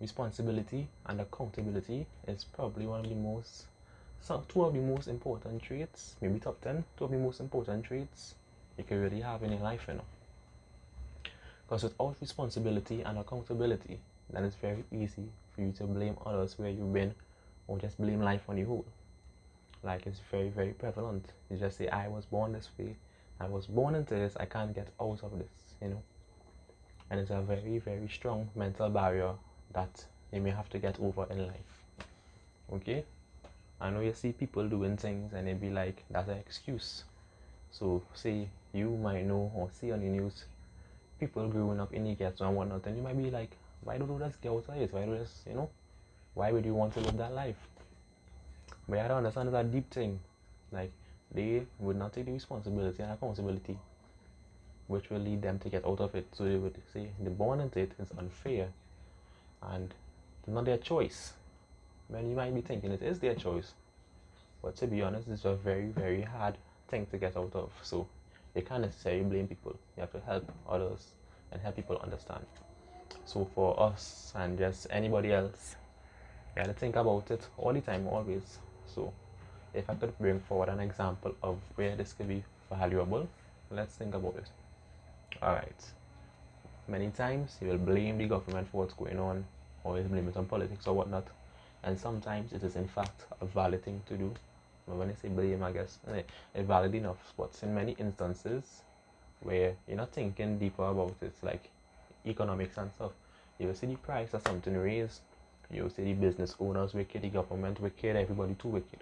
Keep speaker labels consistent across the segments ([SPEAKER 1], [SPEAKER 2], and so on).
[SPEAKER 1] responsibility and accountability is probably two of the most important traits, maybe top 10, two of the most important traits you can really have in your life, Because without responsibility and accountability, then it's very easy for you to blame others where you've been, or just blame life on the whole. Like, it's very, very prevalent. You just say, I was born this way, I was born into this, I can't get out of this, And it's a very, very strong mental barrier that you may have to get over in life. Okay? I know you see people doing things and they be like, that's an excuse. So say you might know or see on the news people growing up in the ghetto and whatnot, and you might be like, why don't you just get out of it? Why do you just, why would you want to live that life? But I don't understand it's a deep thing. Like, they would not take the responsibility and accountability which will lead them to get out of it. So they would say the born into it is unfair and it's not their choice. When you might be thinking it is their choice, but to be honest, it's a very, very hard thing to get out of. So you can't necessarily blame people. You have to help others and help people understand. So for us and just anybody else, you have to think about it all the time, always. So if I could bring forward an example of where this could be valuable, let's think about it. Alright. Many times you will blame the government for what's going on, or you blame it on politics or whatnot. And sometimes it is in fact a valid thing to do. When I say blame, I guess it's valid enough. But in many instances where you're not thinking deeper about it, like economics and stuff, you will see the price of something raised, you will see the business owners wicked, the government wicked, everybody too wicked.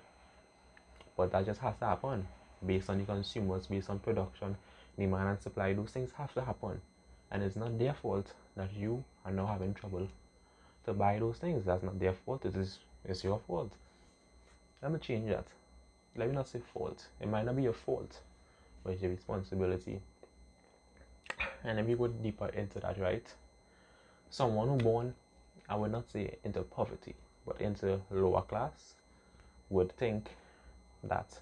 [SPEAKER 1] But that just has to happen based on the consumers, based on production, demand and supply. Those things have to happen. And it's not their fault that you are now having trouble to buy those things. That's not their fault. It's your fault. Let me change that. Let me not say fault. It might not be your fault, but it's your responsibility. And if you go deeper into that, right? Someone who born, I would not say into poverty, but into lower class, would think that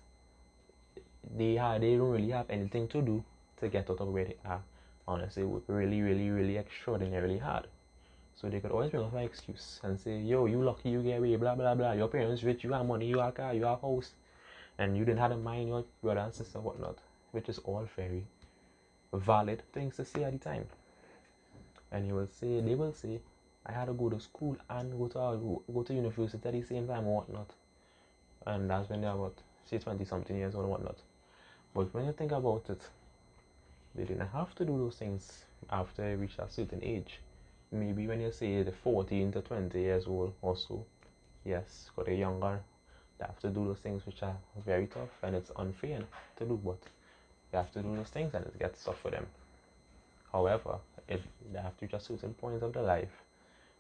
[SPEAKER 1] they don't really have anything to do to get out of where they are. Honestly, it would be really, really, really extraordinarily hard. So they could always bring up an excuse and say, yo, you lucky you get away, blah, blah, blah. Your parents rich, you have money, you have a car, you have a house. And you didn't have to mind your brother and sister, whatnot. Which is all very valid things to say at the time. And they will say, I had to go to school and go to university at the same time or whatnot. And that's when they're about, say, 20-something years old or whatnot. But when you think about it, they didn't have to do those things after they reached a certain age. Maybe when you say the 14 to 20 years old or so, yes, because they're younger, they have to do those things which are very tough and it's unfair to do, but they have to do those things and it gets tough for them. However, if they have to reach a certain point of their life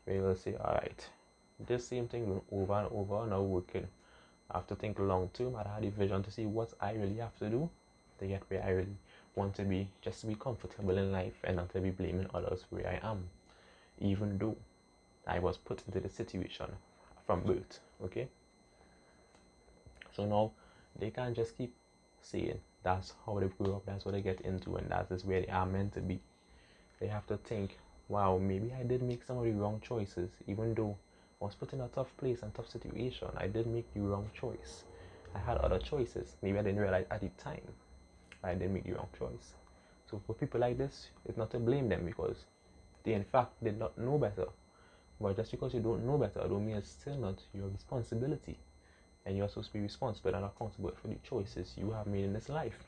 [SPEAKER 1] where you will say, alright, this same thing going over and over, now working. I have to think long term. I had a vision to see what I really have to do to get where I really want to be, just to be comfortable in life and not to be blaming others where I am, even though I was put into the situation from birth. Okay, so now they can't just keep saying that's how they grew up, that's what they get into, and that is where they are meant to be. They have to think, wow, maybe I did make some of the wrong choices, even though I was put in a tough place and tough situation. I did make the wrong choice. I had other choices. Maybe I didn't realize at the time I did make the wrong choice. So for people like this, it's not to blame them because they in fact did not know better. But just because you don't know better, don't mean it's still not your responsibility. And you're supposed to be responsible and accountable for the choices you have made in this life.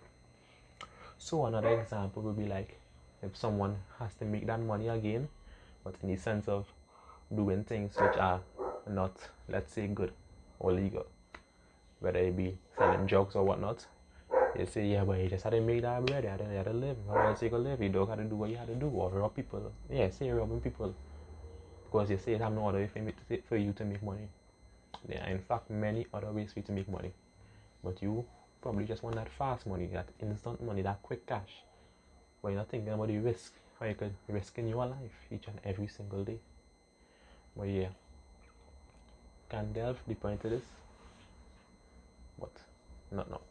[SPEAKER 1] So another example would be like if someone has to make that money again, but in the sense of doing things which are not, let's say, good or legal, whether it be selling drugs or whatnot. You say, yeah, but you just had to make that bread, you had to live. How else you gonna live? You don't have to do what you had to do, or rob people. Yeah, say you're robbing people because you say you have no other way for you to make money. There are in fact many other ways for you to make money, but you probably just want that fast money, that instant money, that quick cash. But you're not thinking about the risk, how you could risk in your life each and every single day. But yeah, can delve deeper into this, but not now.